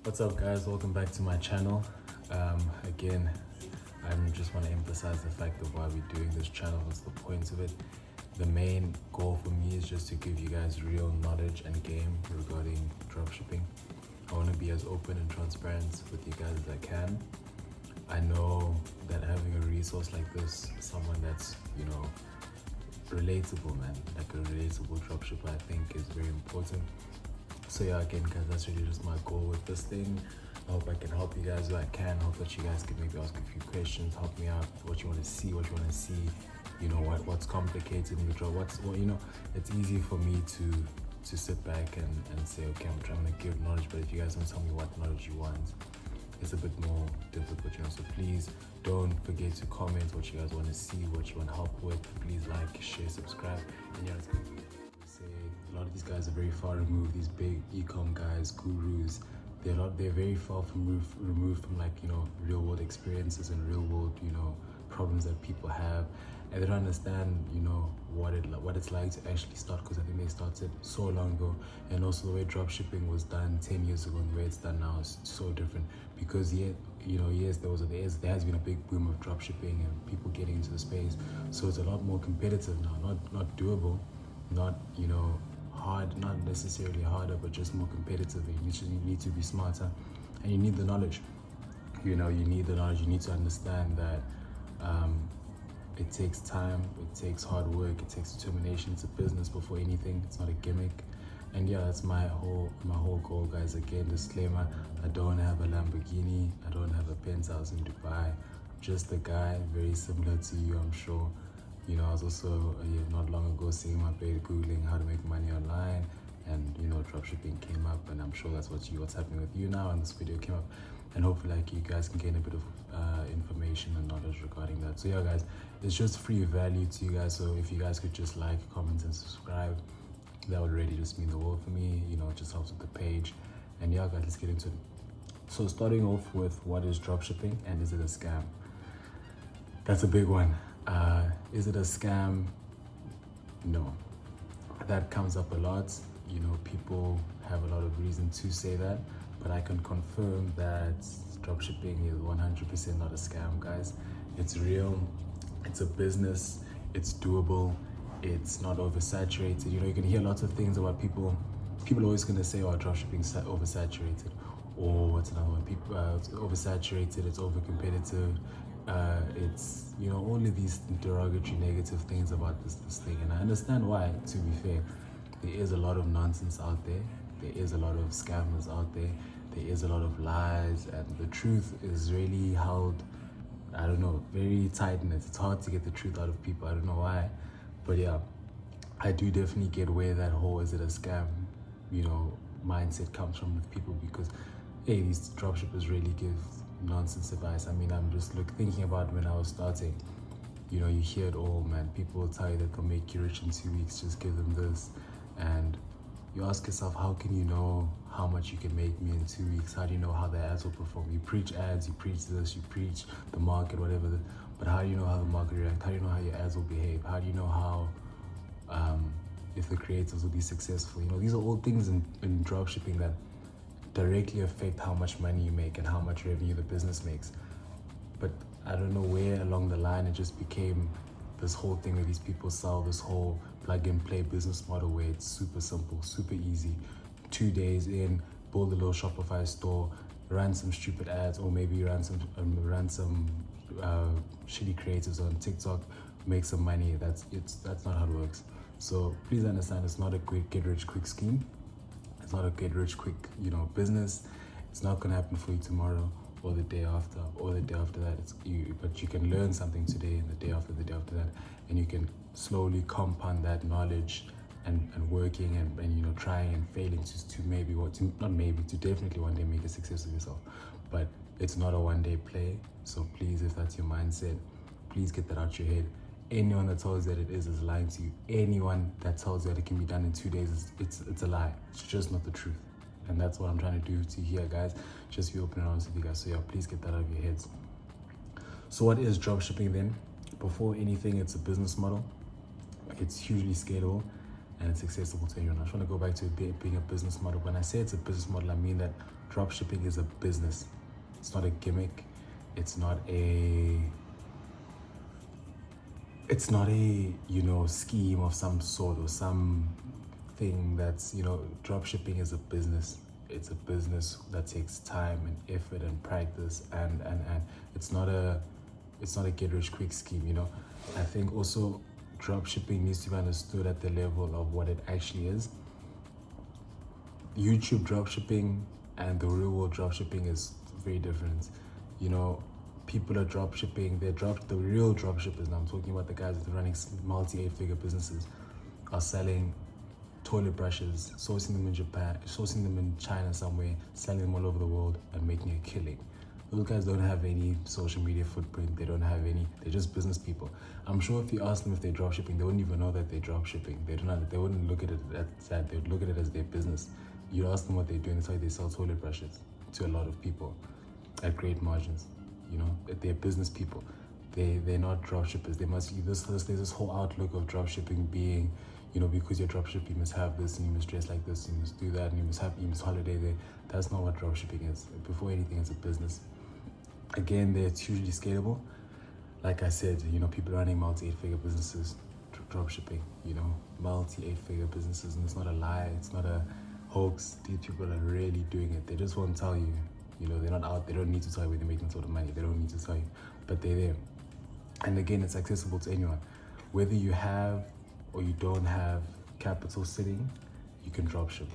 What's up, guys? Welcome back to my channel. Again, I just want to emphasize the fact of why we're doing this channel. What's the point of it? The main goal for me is just to give you guys real knowledge and game regarding dropshipping. I want to be as open and transparent with you guys as I can. I know that having a resource like this, someone that's, relatable, man, like a relatable dropshipper, I think is very important. So yeah, again, guys, that's really just my goal with this thing. I hope I can help you guys where I can. Hope that you guys can maybe ask a few questions, help me out, what you want to see, what's complicated in the job. It's easy for me to sit back and say, okay, I'm trying to give knowledge, but if you guys don't tell me what knowledge you want, it's a bit more difficult, So please don't forget to comment what you guys want to see, what you want help with. Please like, share, subscribe, and yeah, let's go. A lot of these guys are very far removed. These big e-com guys, gurus, they're very far from removed from real world experiences and real world problems that people have, and they don't understand what it's like to actually start, because I think they started so long ago, and also the way dropshipping was done 10 years ago and the way it's done now is so different. Because there has been a big boom of dropshipping and people getting into the space, so it's a lot more competitive now. Not doable, not hard, not necessarily harder, but just more competitive. You need to be smarter, and you need the knowledge. You need the knowledge. You need to understand that it takes time, it takes hard work, it takes determination. It's a business before anything. It's not a gimmick. And yeah, that's my whole goal, guys. Again, disclaimer: I don't have a Lamborghini, I don't have a penthouse in Dubai. I'm just a guy very similar to you, I'm sure. I was also not long ago seeing my bed googling how to make money online, and dropshipping came up, and I'm sure that's what's happening with you now, and this video came up, and hopefully you guys can gain a bit of information and knowledge regarding that. So yeah, guys, it's just free value to you guys, so if you guys could just like, comment, and subscribe, that would really just mean the world for me. It just helps with the page. And yeah, guys, let's get into it. So starting off with, what is dropshipping and is it a scam? That's a big one. Is it a scam? No. That comes up a lot. People have a lot of reason to say that, but I can confirm that dropshipping is 100% not a scam, guys. It's real, it's a business, it's doable, it's not oversaturated. You can hear lots of things about people are always going to say, oh, dropshipping is oversaturated, or what's another one, it's oversaturated, it's over competitive, it's all of these derogatory negative things about this thing. And I understand why. To be fair, there is a lot of nonsense out there, there is a lot of scammers out there, there is a lot of lies, and the truth is really held, I don't know, very tight-knit. It's hard to get the truth out of people. I don't know why, but yeah, I do definitely get where that whole is it a scam mindset comes from with people, because hey, these dropshippers really give nonsense advice. I mean, I'm just thinking about when I was starting, you hear it all, man. People will tell you that they'll make you rich in 2 weeks, just give them this. And you ask yourself, how can you know how much you can make me in 2 weeks? How do you know how the ads will perform? You preach ads, you preach this, you preach the market, whatever, but how do you know how the market reacts? How do you know how your ads will behave? How do you know how if the creators will be successful? These are all things in dropshipping that directly affect how much money you make and how much revenue the business makes. But I don't know where along the line it just became this whole thing where these people sell this whole plug and play business model where it's super simple, super easy. 2 days in, build a little Shopify store, run some stupid ads, or maybe run some shitty creatives on TikTok, make some money. That's not how it works. So please understand, it's not a quick get rich quick scheme. It's not a get rich quick business. It's not gonna happen for you tomorrow or the day after or the day after that. But you can learn something today and the day after that, and you can slowly compound that knowledge and working and trying and failing to definitely one day make a success of yourself. But it's not a one-day play. So please, if that's your mindset, please get that out your head. Anyone that tells you that it is lying to you. Anyone that tells you that it can be done in 2 days, it's a lie. It's just not the truth. And that's what I'm trying to do to here, guys. Just be open and honest with you guys. So yeah, please get that out of your heads. So what is dropshipping then? Before anything, it's a business model. It's hugely scalable. and it's accessible to anyone. I just want to go back to it being a business model. When I say it's a business model, I mean that dropshipping is a business. It's not a gimmick. It's not a scheme of some sort or some thing that's, dropshipping is a business. It's a business that takes time and effort and practice, and it's not a get rich quick scheme. I think also dropshipping needs to be understood at the level of what it actually is. YouTube dropshipping and the real world dropshipping is very different. People are dropshipping. The real dropshippers, now I'm talking about the guys that are running multi-8-figure businesses, are selling toilet brushes, sourcing them in Japan, sourcing them in China somewhere, selling them all over the world and making a killing. Those guys don't have any social media footprint. They're just business people. I'm sure if you ask them if they're dropshipping, they wouldn't even know that they're dropshipping. They wouldn't look at it as that. They would look at it as their business. You ask them what they're doing, it's like they sell toilet brushes to a lot of people at great margins. They're business people. They're not dropshippers. There's this whole outlook of dropshipping being, because you're dropshipping, you must have this and you must dress like this, you must do that, and you must holiday there. That's not what dropshipping is. Before anything, it's a business. Again, it's hugely scalable. Like I said, people running multi-8-figure businesses, dropshipping, multi-8-figure businesses, and it's not a lie, it's not a hoax. These people are really doing it. They just won't tell you. They're not out. They don't need to tell you where they're making sort of money. They don't need to tell you, but they're there. And again, it's accessible to anyone. Whether you have or you don't have capital sitting, you can dropship.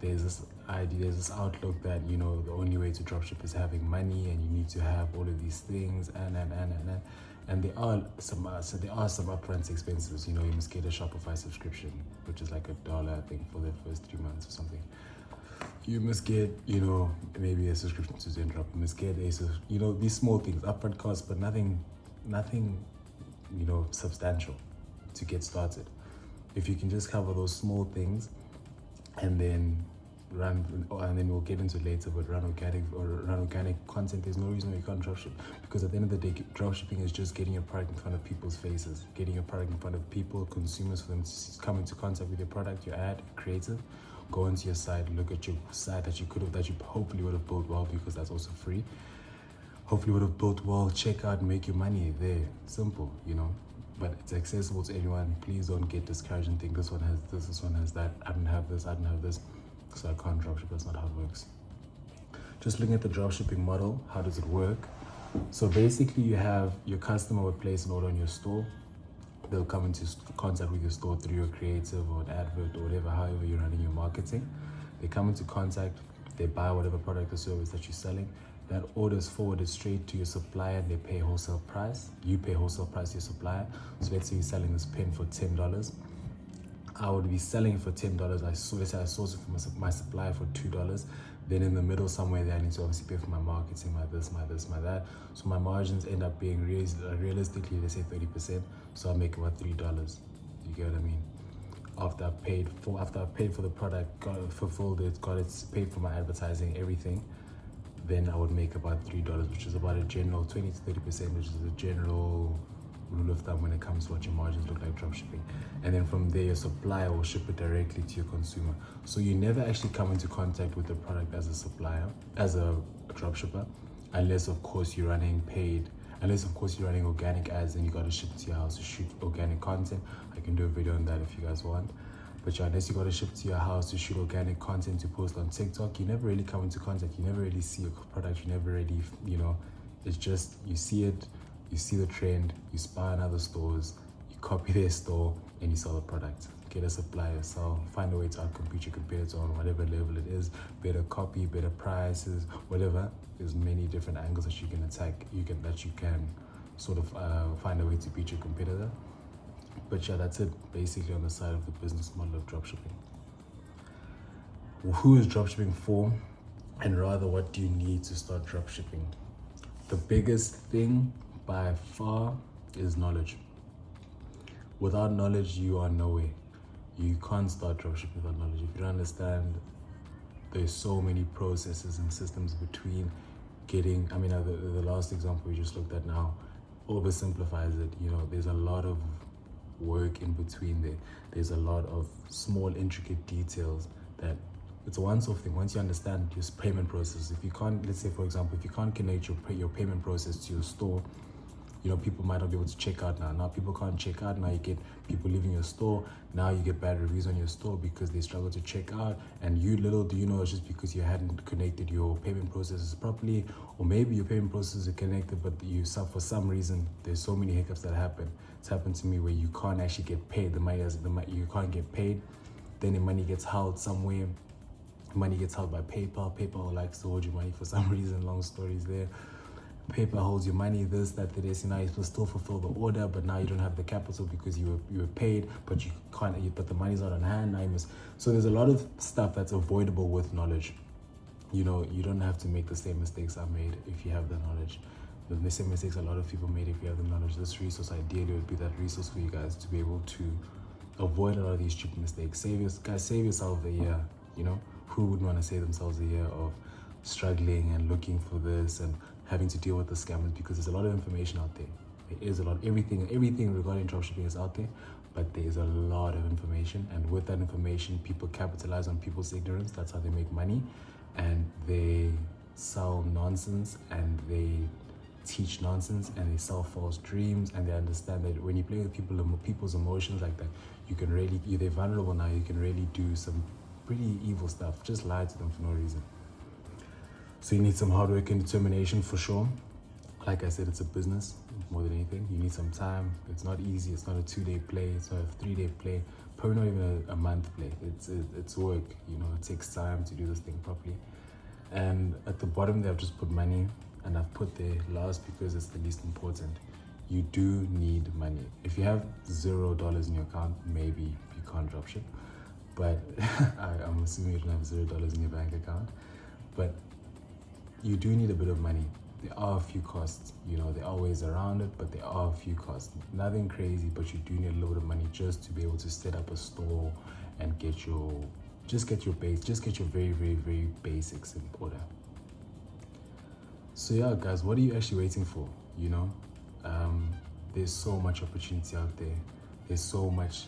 There's this idea, there's this outlook that, the only way to dropship is having money, and you need to have all of these things, and there are some upfront expenses. You must get a Shopify subscription, which is like $1, I think, for the first 3 months or something. You must get, maybe a subscription to Zendrop. You must get these small things, upfront costs, but nothing, substantial to get started. If you can just cover those small things, and then we'll get into it later, but run organic content, there's no reason why you can't dropship, because at the end of the day, dropshipping is just getting your product in front of people's faces, getting your product in front of people, consumers, for them to come into contact with your product, your ad, creative. Go into your site, look at your site that you hopefully would have built well, because that's also free. Hopefully would have built well, check out, make your money there. Simple, but it's accessible to anyone. Please don't get discouraged and think this one has that. I don't have this, so I can't dropship. That's not how it works. Just looking at the dropshipping model, how does it work? So basically, you have your customer will place an order on your store. They'll come into contact with your store through your creative or an advert or whatever, however you're running your marketing. They come into contact, they buy whatever product or service that you're selling. That order is forwarded straight to your supplier, and they pay wholesale price. You pay wholesale price to your supplier. So let's say you're selling this pen for $10. I would be selling it for $10. Let's say I source it from my supplier for $2. Then in the middle somewhere there, I need to obviously pay for my marketing, my this, my that. So my margins end up being realistically, let's say 30%. So I make about $3. You get what I mean? After I've paid for the product, got it fulfilled it, paid for my advertising, everything, then I would make about $3, which is about a general 20 to 30%, which is a general rule of thumb when it comes to what your margins look like dropshipping. And then from there, your supplier will ship it directly to your consumer. So you never actually come into contact with the product as a supplier, as a dropshipper, unless of course you're running organic ads and you got to ship to your house to shoot organic content. I can do a video on that if you guys want. But yeah, unless you got to ship to your house to shoot organic content to post on TikTok, you never really come into contact. You never really see a product. You never really, it's just, you see it, you see the trend, you spy on other stores, you copy their store, and you sell the product. Get a supplier, find a way to outcompete your competitor on whatever level it is, better copy, better prices, whatever. There's many different angles that you can attack, that you can sort of find a way to beat your competitor. But yeah, that's it basically on the side of the business model of dropshipping. Who is dropshipping for? And rather, what do you need to start dropshipping? The biggest thing by far is knowledge. Without knowledge, you are nowhere. You can't start dropshipping without knowledge. If you don't understand, there's so many processes and systems between getting, the last example we just looked at now oversimplifies it. There's a lot of work in between there. There's a lot of small intricate details that it's a once-off thing. Once you understand your payment process, if you can't, let's say for example, if you can't connect your payment process to your store, you know, people might not be able to check out now. Now people can't check out. Now you get people leaving your store. Now you get bad reviews on your store because they struggle to check out. And you, little do you know, it's just because you hadn't connected your payment processes properly, or maybe your payment processes are connected, but for some reason, there's so many hiccups that happen. It's happened to me where you can't actually get paid. You can't get paid. Then the money gets held somewhere. Money gets held by PayPal. PayPal likes to hold your money for some reason. Long stories there. PayPal holds your money, this, that, this. Now you still fulfill the order, but now you don't have the capital because you were paid, but you can't. But the money's not on hand. Now so there's a lot of stuff that's avoidable with knowledge. You know, you don't have to make the same mistakes I made if you have the knowledge. The same mistakes a lot of people made if you have the knowledge. This resource ideally would be that resource for you guys to be able to avoid a lot of these stupid mistakes. Save yourself a year. You know, who wouldn't want to save themselves a year of struggling and looking for this and having to deal with the scammers? Because there's a lot of information out there. There is a lot. Everything regarding dropshipping is out there, but there's a lot of information, and with that information, people capitalize on people's ignorance. That's how they make money, and they sell nonsense, and they teach nonsense, and they sell false dreams, and they understand that when you play with people's emotions like that, they're vulnerable now. You can really do some pretty evil stuff. Just lie to them for no reason. So you need some hard work and determination for sure. Like I said, it's a business more than anything. You need some time. It's not easy. It's not a 2-day play. It's not a 3-day play. Probably not even a month play. It's work. You know, it takes time to do this thing properly. And at the bottom there, I've just put money, and I've put there last because it's the least important. You do need money. If you have $0 in your account, maybe you can't dropship. But I'm assuming you don't have $0 in your bank account. But you do need a bit of money. There are a few costs, you know, there are ways around it, but there are a few costs. Nothing crazy, but you do need a little bit of money just to be able to set up a store and get your very, very, very basics in order. So yeah, guys, what are you actually waiting for? You know, there's so much opportunity out there. There's so much,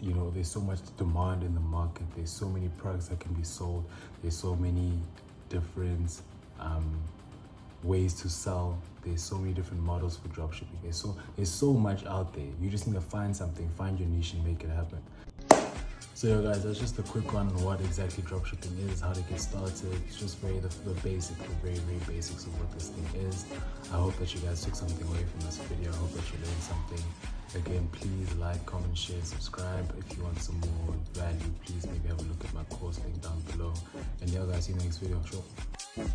you know, there's so much demand in the market. There's so many products that can be sold. There's so many different ways to sell. There's so many different models for dropshipping. There's so much out there. You just need to find something, find your niche, and make it happen. So yeah, guys, that's just a quick one on what exactly dropshipping is, how to get started. It's just the very basics of what this thing is. I hope that you guys took something away from this video. I hope that you learned something. Again, please like, comment, share, subscribe. If you want some more value, please maybe have a look at my course link down below. And yeah, guys, see you in the next video. Sure.